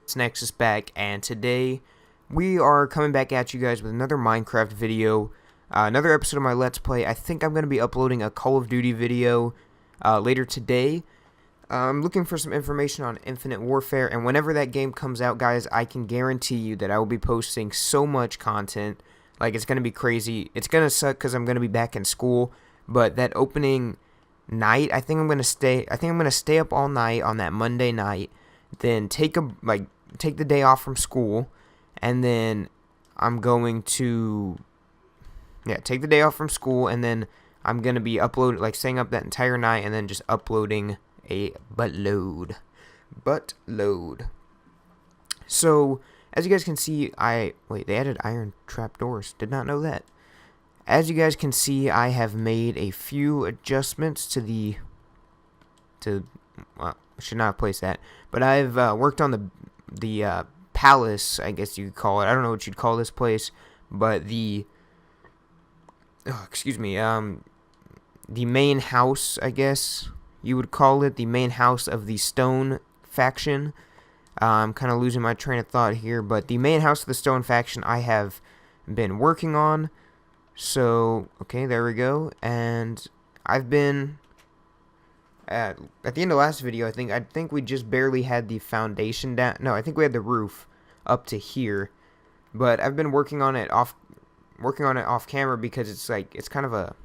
It's Nexxus back, and today we are coming back at you guys with another Minecraft video, another episode of my Let's Play. I think I'm going to be uploading a Call of Duty video later today. I'm looking for some information on Infinite Warfare, and whenever that game comes out, guys, I can guarantee you that I will be posting so much content. Like, it's going to be crazy. It's going to suck because I'm going to be back in school, but that opening night, I think I'm going to stay up all night on that Monday night, then take the day off from school, and then I'm going to take the day off from school, and then I'm going to be staying up that entire night and then just uploading a buttload. So, as you guys can see, they added iron trapdoors. Did not know that. As you guys can see, I have made a few adjustments to I should not have placed that, but I've worked on the palace, I guess you could call it. I don't know what you'd call this place, but the main house, I guess you would call it, the main house of the Stone faction. I'm kind of losing my train of thought here, but the main house of the Stone faction I have been working on. So, okay, there we go. And I've been at the end of last video, I think we just barely had the foundation down. No, I think we had the roof up to here. But I've been working on it off camera because it's kind of a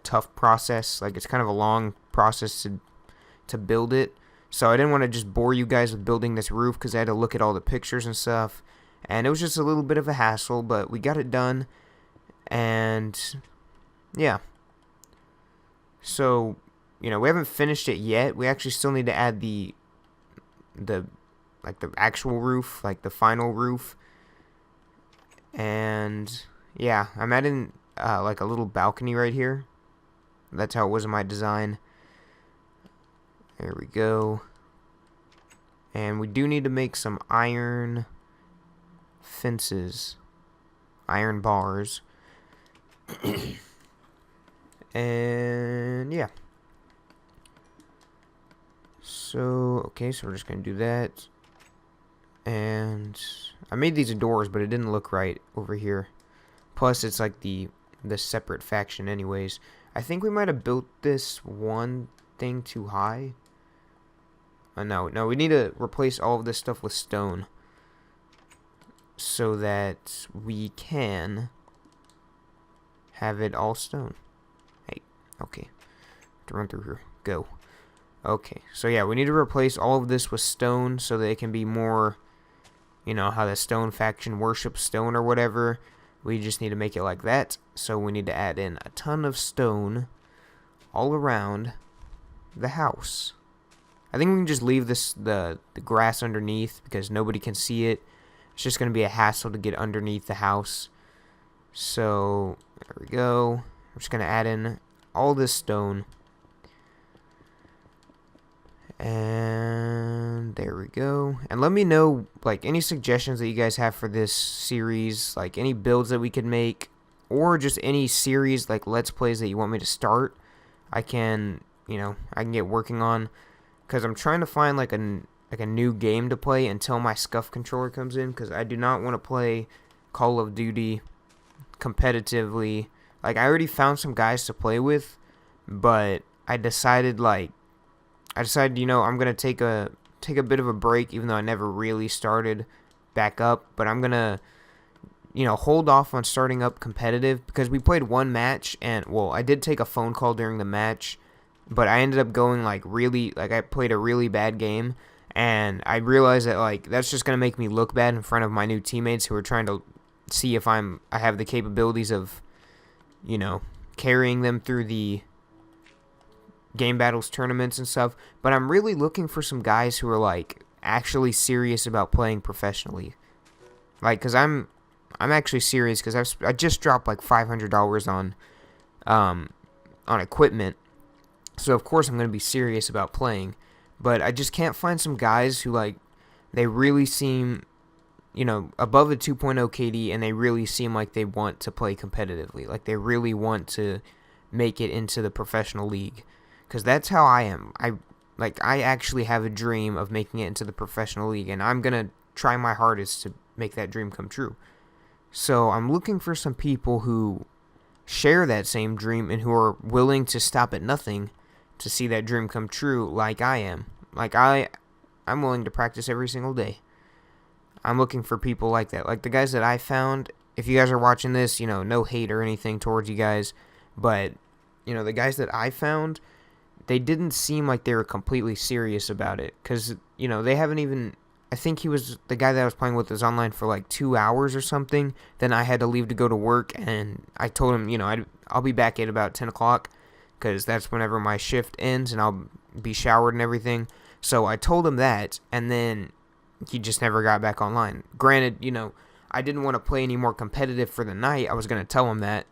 tough process. Like, it's kind of a long process to build it. So I didn't want to just bore you guys with building this roof because I had to look at all the pictures and stuff. And it was just a little bit of a hassle, but we got it done. And yeah. So, we haven't finished it yet. We actually still need to add the actual roof, like the final roof. And yeah, I'm adding like a little balcony right here. That's how it was in my design. There we go. And we do need to make some iron fences, iron bars. And yeah. So, okay, so we're just going to do that. And I made these doors, but it didn't look right over here. Plus, it's like the separate faction anyways. I think we might have built this one thing too high. No, we need to replace all of this stuff with stone. So that we can have it all stone. Hey, okay. To run through here. Go. Okay, so yeah, we need to replace all of this with stone so that it can be more, how the Stone faction worships stone or whatever. We just need to make it like that. So we need to add in a ton of stone all around the house. I think we can just leave the grass underneath because nobody can see it. It's just going to be a hassle to get underneath the house. So, there we go. We're just going to add in all this stone. And there we go. And let me know, any suggestions that you guys have for this series, any builds that we could make, or just any series, Let's Plays that you want me to start. I can get working on, because I'm trying to find, a new game to play until my SCUF controller comes in, because I do not want to play Call of Duty competitively. I already found some guys to play with, but I decided, I'm going to take a bit of a break, even though I never really started back up. But I'm going to, hold off on starting up competitive because we played one match. And, I did take a phone call during the match. But I ended up going, I played a really bad game. And I realized that, that's just going to make me look bad in front of my new teammates who are trying to see if I have the capabilities of, carrying them through the game battles, tournaments, and stuff. But I'm really looking for some guys who are actually serious about playing professionally. Cause I'm actually serious because I just dropped $500 on equipment. So of course I'm gonna be serious about playing. But I just can't find some guys who they really seem above a 2.0 KD, and they really seem like they want to play competitively. They really want to make it into the professional league. Because that's how I am. I actually have a dream of making it into the professional league, and I'm gonna try my hardest to make that dream come true. So I'm looking for some people who share that same dream and who are willing to stop at nothing to see that dream come true like I am. Like I'm willing to practice every single day. I'm looking for people like that. Like the guys that I found, if you guys are watching this, no hate or anything towards you guys, but, the guys that I found, they didn't seem like they were completely serious about it. Because, they haven't even, I think he was, the guy that I was playing with was online for like 2 hours or something. Then I had to leave to go to work, and I told him, I'll be back at about 10 o'clock, because that's whenever my shift ends, and I'll be showered and everything. So I told him that, and then he just never got back online. Granted, I didn't want to play any more competitive for the night. I was going to tell him that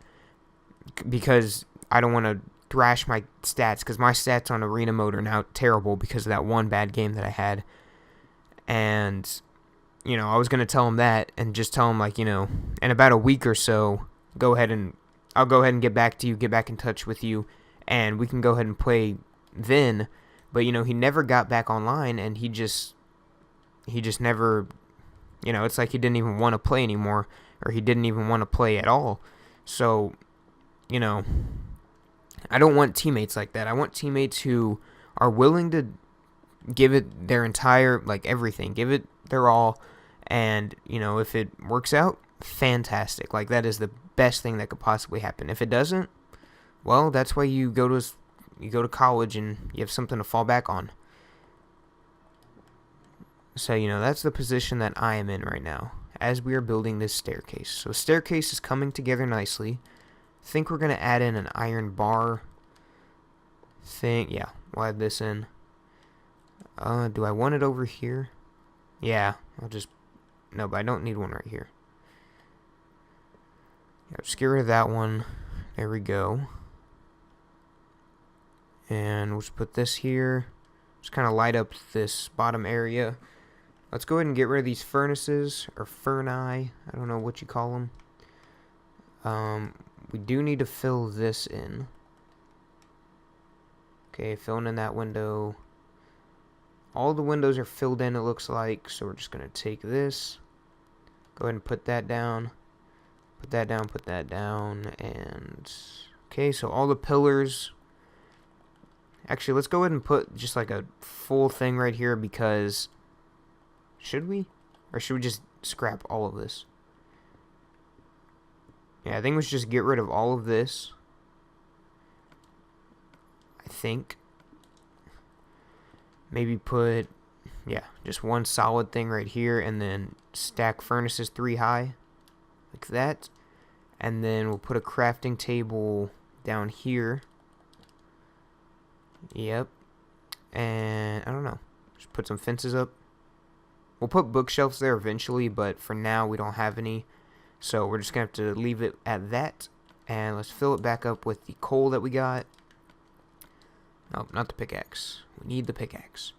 because I don't want to thrash my stats, because my stats on arena mode are now terrible because of that one bad game that I had. And, I was going to tell him that and just tell him, like, in about a week or so, I'll go ahead and get back to you, get back in touch with you, and we can go ahead and play then. But, he never got back online, and he just never, it's like he didn't even want to play anymore, or he didn't even want to play at all. So, I don't want teammates like that. I want teammates who are willing to give it their entire, like, everything, give it their all, and, if it works out, fantastic. Like, that is the best thing that could possibly happen. If it doesn't, well, that's why you go to college and you have something to fall back on. So, that's the position that I am in right now as we are building this staircase. So, the staircase is coming together nicely. I think we're going to add in an iron bar thing. Yeah, we'll add this in. Do I want it over here? Yeah, no, but I don't need one right here. Yeah, just get rid of that one. There we go. And we'll just put this here. Just kind of light up this bottom area. Let's go ahead and get rid of these furnaces, or furni. I don't know what you call them. We do need to fill this in. Okay, filling in that window. All the windows are filled in, it looks like. So we're just going to take this. Go ahead and put that down. Put that down, put that down. And, okay, so all the pillars. Actually, let's go ahead and put just like a full thing right here, because... Should we? Or should we just scrap all of this? Yeah, I think we should just get rid of all of this. I think. Maybe put, yeah, just one solid thing right here, and then stack furnaces 3 high. Like that. And then we'll put a crafting table down here. Yep. And, I don't know. Just put some fences up. We'll put bookshelves there eventually, but for now we don't have any. So we're just going to have to leave it at that. And let's fill it back up with the coal that we got. No, not the pickaxe. We need the pickaxe.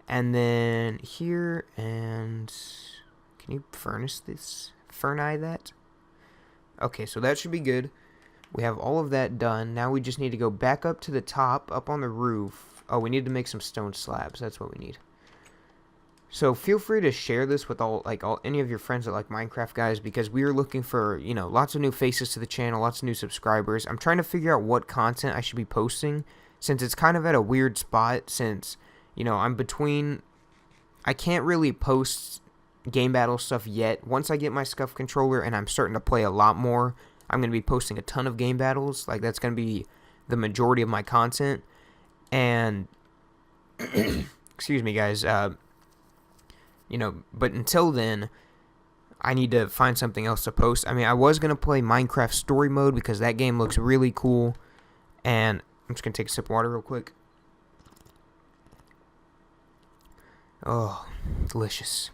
And then here, and can you furnace this? Furni that? Okay, so that should be good. We have all of that done. Now we just need to go back up to the top, up on the roof. Oh, we need to make some stone slabs. That's what we need. So feel free to share this with any of your friends that like Minecraft, guys, because we are looking for, lots of new faces to the channel, lots of new subscribers. I'm trying to figure out what content I should be posting, since it's kind of at a weird spot, since, I'm between, I can't really post game battle stuff yet. Once I get my SCUF controller and I'm starting to play a lot more, I'm going to be posting a ton of game battles. Like, that's going to be the majority of my content. And, excuse me, guys, but until then, I need to find something else to post. I mean, I was going to play Minecraft Story Mode because that game looks really cool. And I'm just going to take a sip of water real quick. Oh, delicious.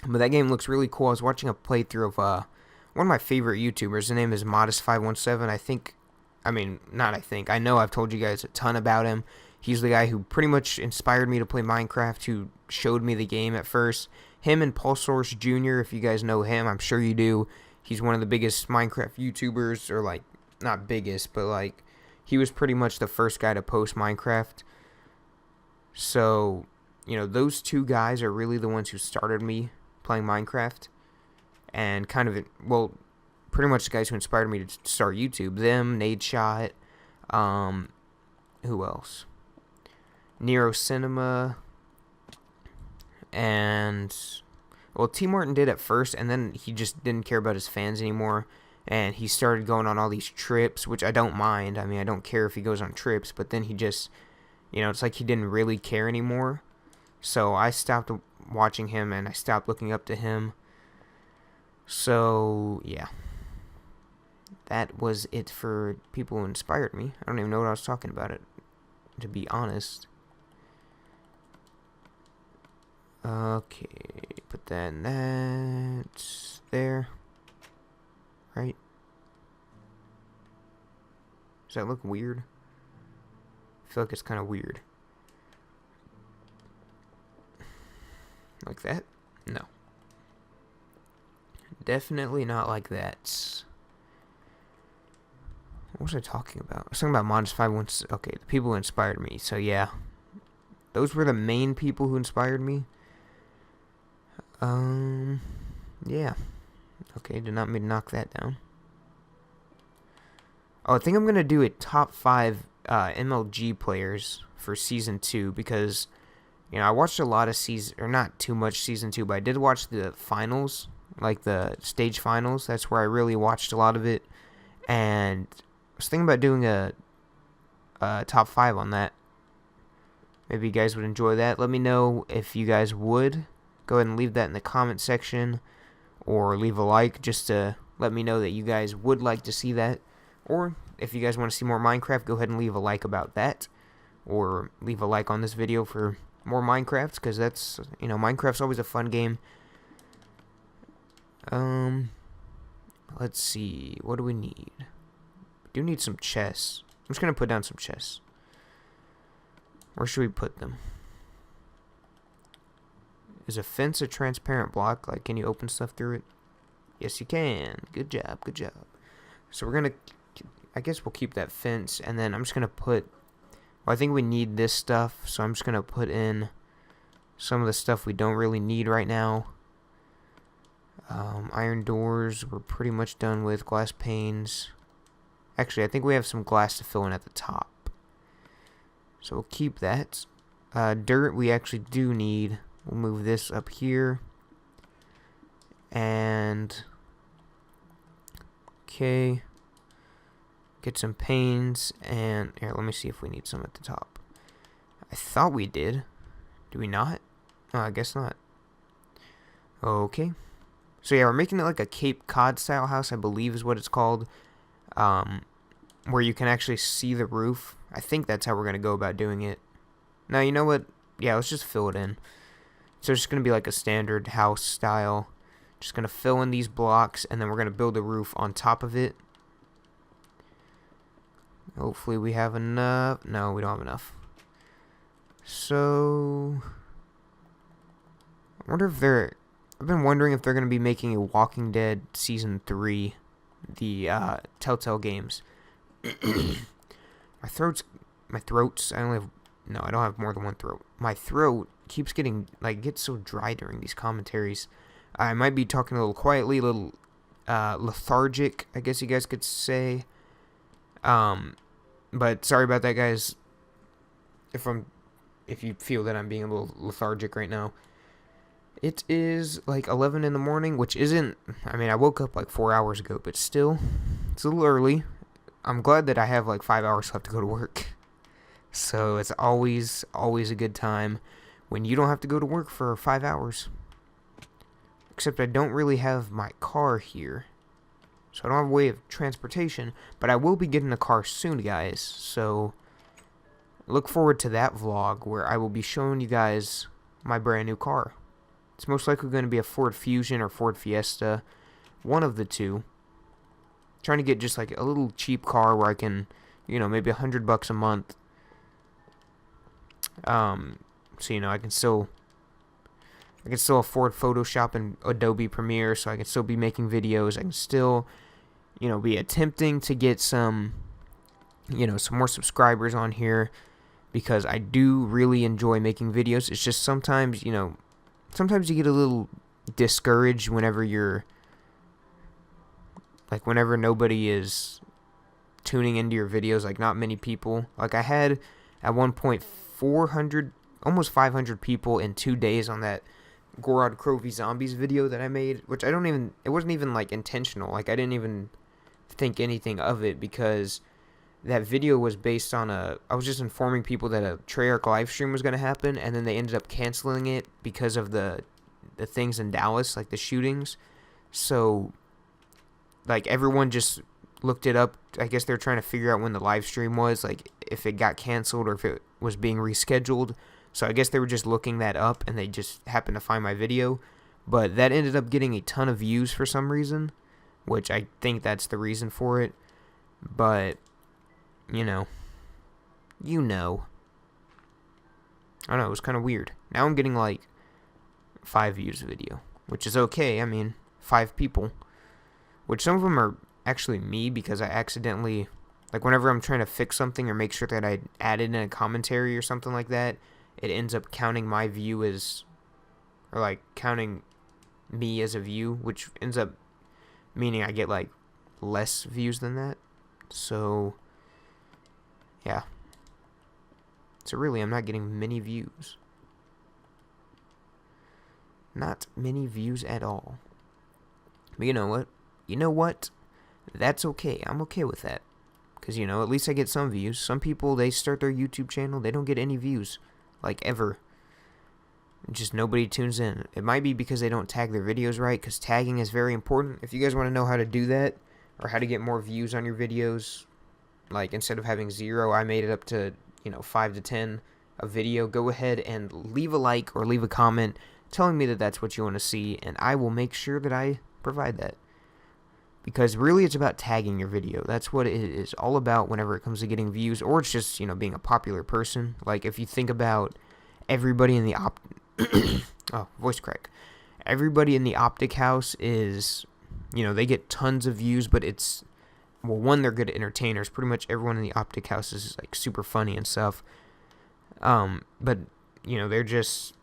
But that game looks really cool. I was watching a playthrough of one of my favorite YouTubers. His name is Modest517. I know I've told you guys a ton about him. He's the guy who pretty much inspired me to play Minecraft, who showed me the game at first. Him and Paul Source Jr., if you guys know him, I'm sure you do. He's one of the biggest Minecraft YouTubers, or not biggest, but he was pretty much the first guy to post Minecraft. So, those two guys are really the ones who started me playing Minecraft, and kind of, well, pretty much the guys who inspired me to start YouTube. Them, Nadeshot, who else? Nero Cinema, and, well, T. Martin did at first, and then he just didn't care about his fans anymore, and he started going on all these trips, which I don't mind. I mean, I don't care if he goes on trips, but then he just, it's like he didn't really care anymore. So I stopped watching him, and I stopped looking up to him. So, yeah. That was it for people who inspired me. I don't even know what I was talking about, to be honest. Okay, put that in that there. Right? Does that look weird? I feel like it's kind of weird. Like that? No. Definitely not like that. What was I talking about? I was talking about Modest 516. Okay, the people who inspired me. So, yeah. Those were the main people who inspired me. Yeah. Okay, did not mean to knock that down. Oh, I think I'm going to do a top 5 MLG players for Season 2 because, I watched a lot of season, or not too much Season 2, but I did watch the finals, like the stage finals. That's where I really watched a lot of it, and I was thinking about doing a top 5 on that. Maybe you guys would enjoy that. Let me know if you guys would. Go ahead and leave that in the comment section, or leave a like just to let me know that you guys would like to see that. Or if you guys want to see more Minecraft, go ahead and leave a like about that, or leave a like on this video for more Minecraft, because that's, Minecraft's always a fun game. Let's see, what do we need? We do need some chests. I'm just going to put down some chests. Where should we put them? Is a fence a transparent block? Like, can you open stuff through it? Yes, you can. Good job, good job. So we're going to, I guess we'll keep that fence, and then I'm just going to put, well, I think we need this stuff, so I'm just going to put in some of the stuff we don't really need right now. Iron doors, we're pretty much done with. Glass panes. Actually, I think we have some glass to fill in at the top. So we'll keep that. Dirt, we actually do need. We'll move this up here. And, okay. Get some panes, and here, let me see if we need some at the top. I thought we did. Do we not? Oh, I guess not. Okay. So yeah, we're making it like a Cape Cod style house, I believe is what it's called. Where you can actually see the roof. I think that's how we're going to go about doing it. Now, you know what? Yeah, let's just fill it in. So it's just going to be like a standard house style. Just going to fill in these blocks, and then we're going to build a roof on top of it. Hopefully we have enough. No, we don't have enough. So, I wonder if I've been wondering if they're going to be making a Walking Dead Season 3, the Telltale Games. My throats, I only have, no, I don't have more than one throat. My throat keeps getting, gets so dry during these commentaries. I might be talking a little quietly, a little lethargic, I guess you guys could say. But sorry about that, guys. If you feel that I'm being a little lethargic right now. It is like 11 in the morning, which isn't, I mean, I woke up like 4 hours ago, but still, it's a little early. I'm glad that I have like 5 hours left to go to work. So it's always a good time when you don't have to go to work for 5 hours. Except I don't really have my car here. So I don't have a way of transportation, but I will be getting a car soon, guys. So look forward to that vlog where I will be showing you guys my brand new car. It's most likely going to be a Ford Fusion or Ford Fiesta, one of the two. Trying to get just like a little cheap car where I can, maybe $100 a month. So I can still afford Photoshop and Adobe Premiere, so I can still be making videos. I can still, be attempting to get some, some more subscribers on here. because I do really enjoy making videos. It's just sometimes, sometimes you get a little discouraged whenever whenever nobody is tuning into your videos, like not many people. Like I had at one point 400, almost 500 people in 2 days on that Gorod Crow v Zombies video that I made, which it wasn't even like intentional. Like I didn't even think anything of it, because that video was based on I was just informing people that a Treyarch live stream was going to happen, and then they ended up canceling it because of the things in Dallas, like the shootings. So like everyone just looked it up. I guess they're trying to figure out when the live stream was, like if it got canceled or if it was being rescheduled. So I guess they were just looking that up, and they just happened to find my video. But that ended up getting a ton of views for some reason, which I think that's the reason for it. But you know. I don't know, it was kind of weird. Now I'm getting like 5 views a video, which is okay. I mean, 5 people, which some of them are actually me, because I accidentally, like whenever I'm trying to fix something or make sure that I added in a commentary or something like that, it ends up counting my view as, or like counting me as a view, which ends up meaning I get like less views than that. So yeah. So really, I'm not getting many views. Not many views at all. But you know what? That's okay. I'm okay with that. Because, at least I get some views. Some people, they start their YouTube channel, they don't get any views. Like, ever. Just nobody tunes in. It might be because they don't tag their videos right, because tagging is very important. If you guys want to know how to do that, or how to get more views on your videos, like, instead of having 0, I made it up to, 5 to 10 a video. Go ahead and leave a like or leave a comment telling me that that's what you want to see, and I will make sure that I provide that. Because really, it's about tagging your video. That's what it is all about whenever it comes to getting views, or it's just, being a popular person. Like, if you think about everybody in the oh, voice crack. Everybody in the Optic House is, they get tons of views, but it's, well, one, they're good entertainers. Pretty much everyone in the Optic House is, like, super funny and stuff. But, they're just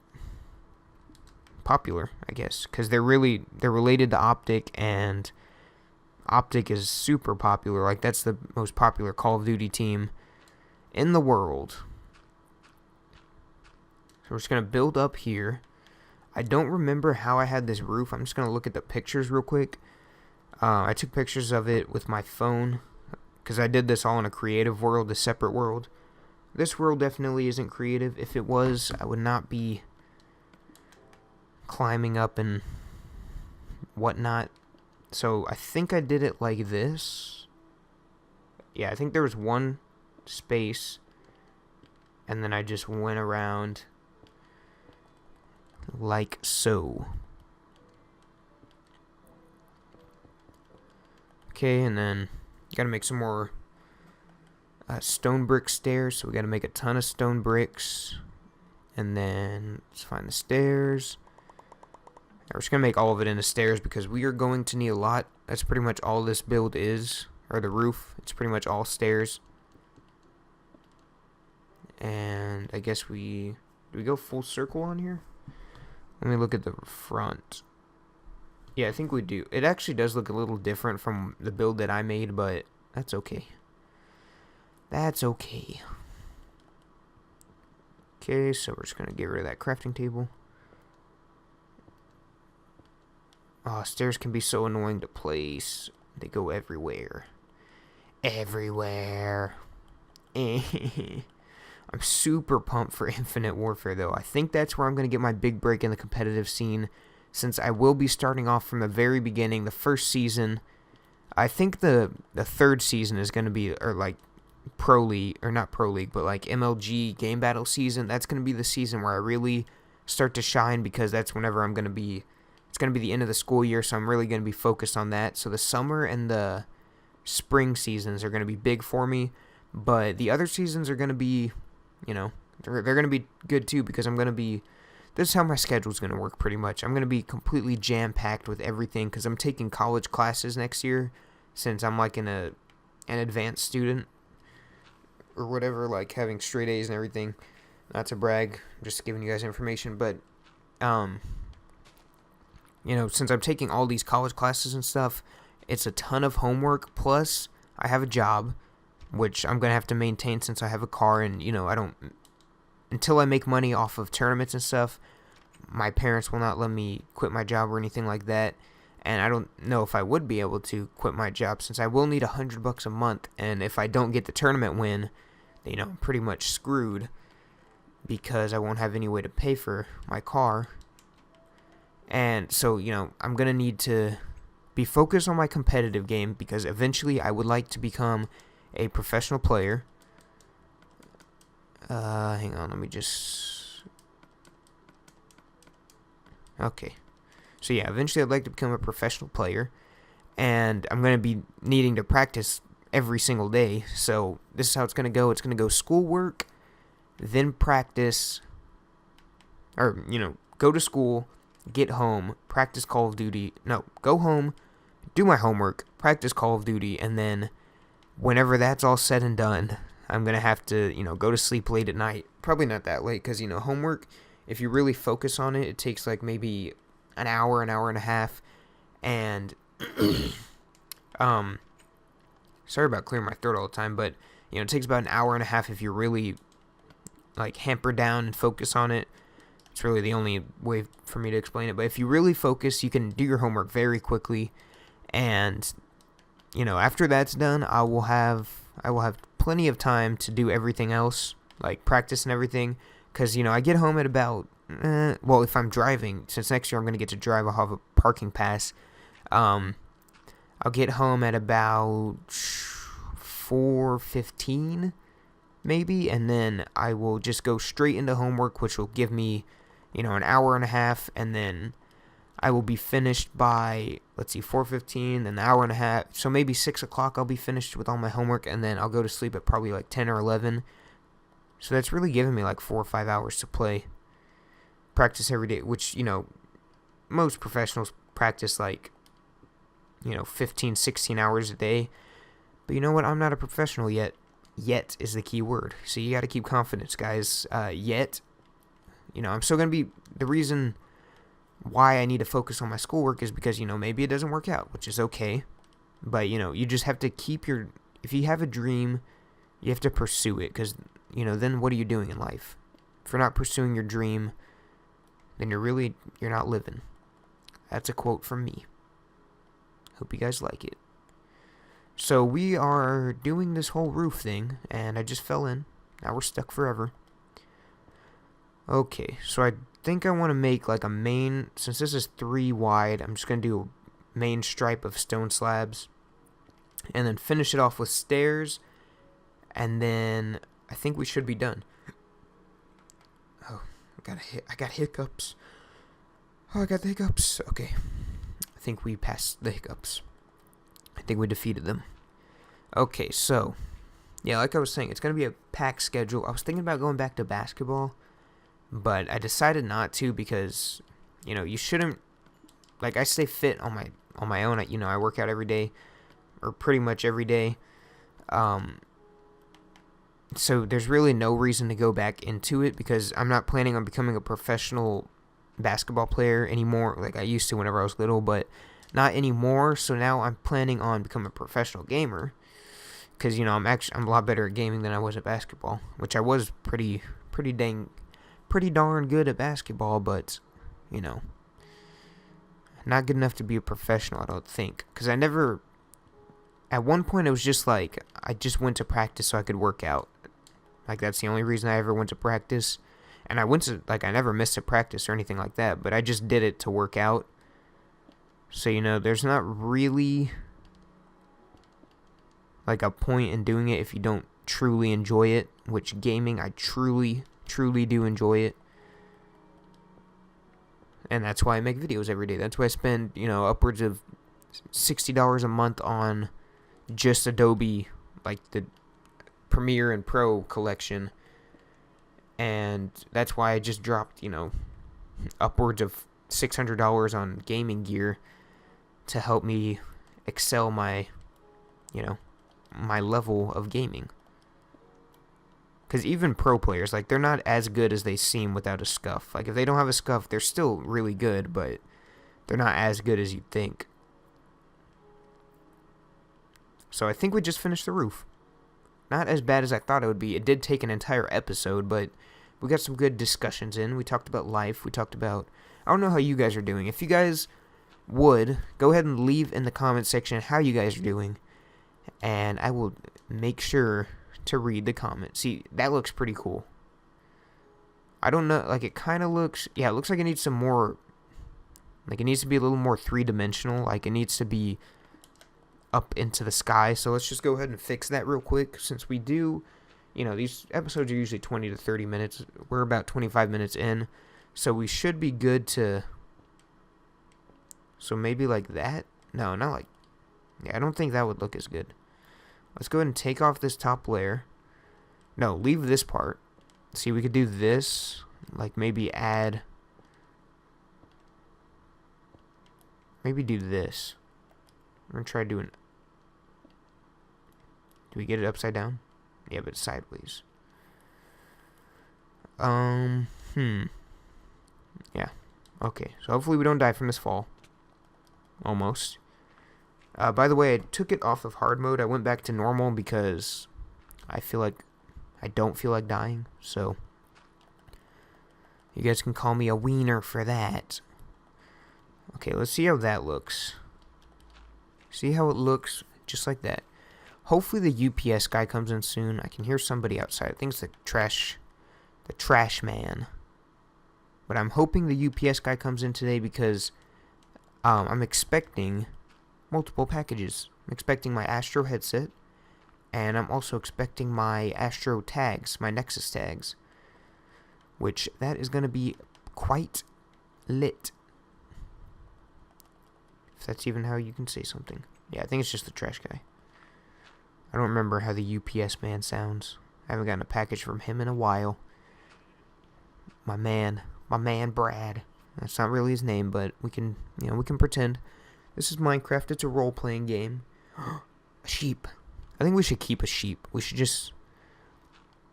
popular, I guess, because they're related to Optic, and Optic is super popular. Like, that's the most popular Call of Duty team in the world. So we're just going to build up here. I don't remember how I had this roof. I'm just going to look at the pictures real quick. I took pictures of it with my phone, because I did this all in a creative world, a separate world. This world definitely isn't creative. If it was, I would not be climbing up and whatnot. So I think I did it like this. Yeah, I think there was one space, and then I just went around like so. Okay, and then you gotta make some more stone brick stairs, so we gotta make a ton of stone bricks. And then let's find the stairs. We're just gonna make all of it into stairs, because we are going to need a lot. That's pretty much all this build is, or the roof. It's pretty much all stairs. And I guess do we go full circle on here? Let me look at the front. Yeah, I think we do. It actually does look a little different from the build that I made, but that's okay. That's okay. Okay, so we're just going to get rid of that crafting table. Oh, stairs can be so annoying to place. They go everywhere. Everywhere. I'm super pumped for Infinite Warfare, though. I think that's where I'm going to get my big break in the competitive scene, since I will be starting off from the very beginning, the first season. I think the third season is going to be, or like Pro League, or not Pro League, but like MLG Game Battle season. That's going to be the season where I really start to shine, because that's whenever I'm going to be, it's going to be the end of the school year, so I'm really going to be focused on that. So the summer and the spring seasons are going to be big for me, but the other seasons are going to be, they're going to be good too, because I'm going to be, this is how my schedule's going to work pretty much. I'm going to be completely jam-packed with everything, because I'm taking college classes next year, since I'm like an advanced student, or whatever, like having straight A's and everything. Not to brag, I'm just giving you guys information, but since I'm taking all these college classes and stuff, it's a ton of homework. Plus, I have a job, which I'm gonna have to maintain since I have a car, and I don't until I make money off of tournaments and stuff. My parents will not let me quit my job or anything like that, and I don't know if I would be able to quit my job since I will need $100 a month, and if I don't get the tournament win, I'm pretty much screwed because I won't have any way to pay for my car. And so, I'm going to need to be focused on my competitive game because eventually I would like to become a professional player. Hang on, let me just... Okay. So yeah, eventually I'd like to become a professional player. And I'm going to be needing to practice every single day. So this is how it's going to go. It's going to go schoolwork, then practice, or, go to school, get home, practice Call of Duty. No, go home, do my homework, practice Call of Duty, and then whenever that's all said and done, I'm going to have to, go to sleep late at night. Probably not that late because, homework, if you really focus on it, it takes like maybe an hour and a half. And, sorry about clearing my throat all the time, but, it takes about an hour and a half if you really, like, hamper down and focus on it. It's really the only way for me to explain it. But if you really focus, you can do your homework very quickly. And, after that's done, I will have plenty of time to do everything else, like practice and everything. Because, I get home at about, if I'm driving, since next year I'm going to get to drive, I'll have a parking pass. I'll get home at about 4:15, maybe, and then I will just go straight into homework, which will give me, an hour and a half, and then I will be finished by, 4:15, then an hour and a half, so maybe 6 o'clock I'll be finished with all my homework, and then I'll go to sleep at probably like 10 or 11, so that's really giving me like 4 or 5 hours to practice every day, which, most professionals practice like, 15, 16 hours a day, but you know what, I'm not a professional yet. Yet is the key word, so you got to keep confidence, guys. Yet, I'm still going to be, the reason why I need to focus on my schoolwork is because, maybe it doesn't work out, which is okay, but, you just have to keep if you have a dream, you have to pursue it, because, then what are you doing in life? If you're not pursuing your dream, then you're not living. That's a quote from me. Hope you guys like it. So we are doing this whole roof thing, and I just fell in. Now we're stuck forever. Okay, so I think I want to make like a main, since this is 3 wide, I'm just going to do a main stripe of stone slabs, and then finish it off with stairs, and then I think we should be done. Oh, I got hiccups. Oh, I got the hiccups. Okay, I think we passed the hiccups. I think we defeated them. Okay, so, yeah, like I was saying, it's going to be a packed schedule. I was thinking about going back to basketball, but I decided not to because, you shouldn't, like, I stay fit on my own. I work out every day, or pretty much every day. So there's really no reason to go back into it because I'm not planning on becoming a professional basketball player anymore like I used to whenever I was little, but not anymore. So now I'm planning on becoming a professional gamer because I'm a lot better at gaming than I was at basketball, which I was pretty darn good at basketball, but not good enough to be a professional, I don't think, because at one point it was just like I just went to practice so I could work out. Like, that's the only reason I ever went to practice. And I never missed a practice or anything like that, but I just did it to work out. So, there's not really, like, a point in doing it if you don't truly enjoy it, which gaming, I truly do enjoy it. And that's why I make videos every day. That's why I spend, upwards of $60 a month on just Adobe, like the Premiere and Pro collection. And that's why I just dropped, upwards of $600 on gaming gear to help me excel my level of gaming. Because even pro players, like, they're not as good as they seem without a scuff. Like, if they don't have a scuff, they're still really good, but they're not as good as you'd think. So I think we just finished the roof. Not as bad as I thought it would be. It did take an entire episode, but we got some good discussions in. We talked about life. We talked about... I don't know how you guys are doing. If you guys would, go ahead and leave in the comment section how you guys are doing. And I will make sure to read the comment. See, that looks pretty cool. I don't know, like, it kind of looks, yeah, it looks like it needs some more, like, it needs to be a little more three-dimensional, like, it needs to be up into the sky, so let's just go ahead and fix that real quick, since we do, you know, these episodes are usually 20 to 30 minutes, we're about 25 minutes in, so we should be good to, so maybe like that, no, not like, yeah, I don't think that would look as good. Let's go ahead and take off this top layer. No, leave this part. See, we could do this. Like, maybe add... Maybe do this. I'm going to try doing... Do we get it upside down? Yeah, but sideways. Yeah. Okay, so hopefully we don't die from this fall. Almost. By the way, I took it off of hard mode. I went back to normal because I feel like I don't feel like dying. So you guys can call me a wiener for that. Okay, let's see how that looks. See how it looks? Just like that. Hopefully the UPS guy comes in soon. I can hear somebody outside. I think it's the trash man. But I'm hoping the UPS guy comes in today because I'm expecting multiple packages. I'm expecting my Astro headset, and I'm also expecting my Astro tags, my Nexxus tags, which that is going to be quite lit. If that's even how you can say something. Yeah, I think it's just the trash guy. I don't remember how the UPS man sounds. I haven't gotten a package from him in a while. My man Brad. That's not really his name, but we can pretend. This is Minecraft. It's a role-playing game. A sheep. I think we should keep a sheep. We should just...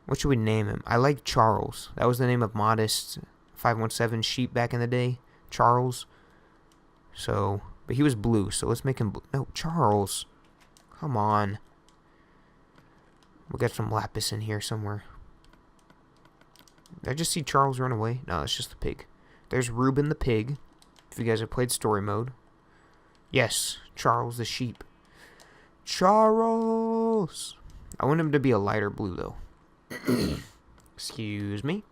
What should we name him? I like Charles. That was the name of Modest 517 sheep back in the day. Charles. So... But he was blue, so let's make him blue. No, Charles. Come on. We got some lapis in here somewhere. Did I just see Charles run away? No, it's just the pig. There's Reuben the pig. If you guys have played story mode. Yes, Charles the sheep. Charles! I want him to be a lighter blue, though. Excuse me.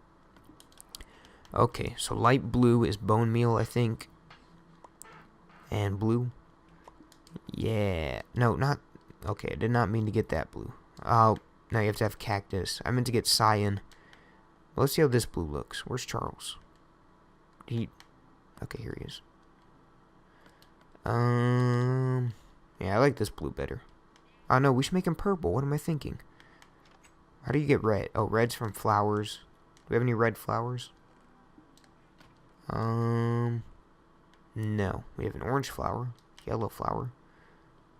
Okay, so light blue is bone meal, I think. And blue. Yeah. No, not... Okay, I did not mean to get that blue. Oh, now you have to have cactus. I meant to get cyan. Well, let's see how this blue looks. Where's Charles? Okay, here he is. Yeah, I like this blue better. Oh, no, we should make him purple. What am I thinking? How do you get red? Oh, red's from flowers. Do we have any red flowers? No. We have an orange flower. Yellow flower.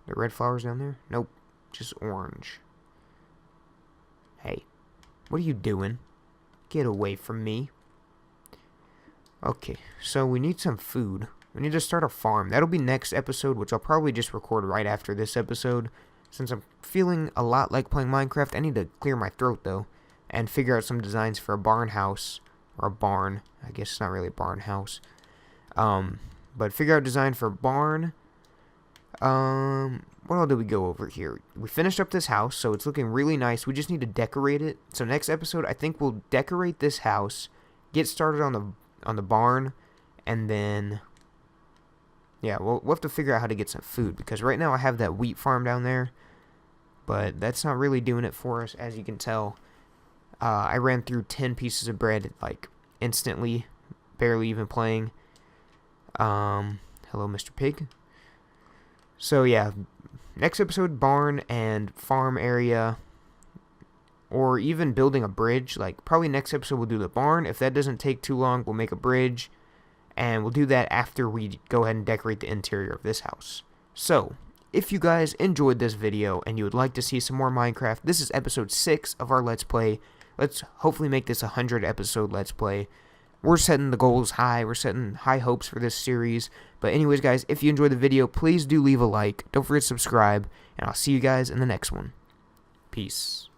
The red flowers down there? Nope. Just orange. Hey. What are you doing? Get away from me. Okay, so we need some food. We need to start a farm. That'll be next episode, which I'll probably just record right after this episode. Since I'm feeling a lot like playing Minecraft, I need to clear my throat, though. And figure out some designs for a barn house. Or a barn. I guess it's not really a barn house. But figure out design for a barn. What all did we go over here? We finished up this house, so it's looking really nice. We just need to decorate it. So next episode, I think we'll decorate this house. Get started on the barn. And then... Yeah, we'll have to figure out how to get some food. Because right now I have that wheat farm down there. But that's not really doing it for us, as you can tell. I ran through 10 pieces of bread, like, instantly. Barely even playing. Hello, Mr. Pig. So, yeah. Next episode, barn and farm area. Or even building a bridge. Like, probably next episode we'll do the barn. If that doesn't take too long, we'll make a bridge. And we'll do that after we go ahead and decorate the interior of this house. So, if you guys enjoyed this video and you would like to see some more Minecraft, this is episode 6 of our Let's Play. let's hopefully make this a 100 episode Let's Play. We're setting the goals high. We're setting high hopes for this series. But anyways, guys, if you enjoyed the video, please do leave a like. Don't forget to subscribe. And I'll see you guys in the next one. Peace.